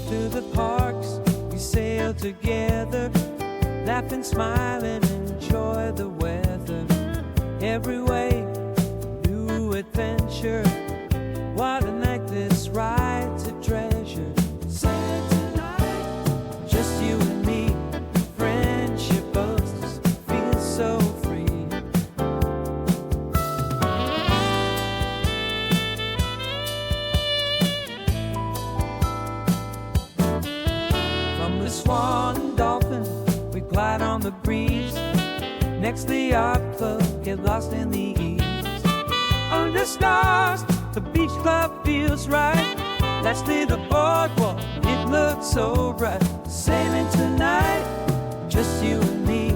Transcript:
through the parks, we sail together, laugh and smile and enjoy the weather. Every way, new adventure. What a night, this ride's a treasure. Sailing tonight, just you and me. Friendship boats feel so free. From the Swan and Dolphin, we glide on the breeze. Next the Yacht Club, get lost in the ease. Under stars, the beach club feels right. Lastly, the boardwalk, it looks so bright. Sailing tonight, just you and me.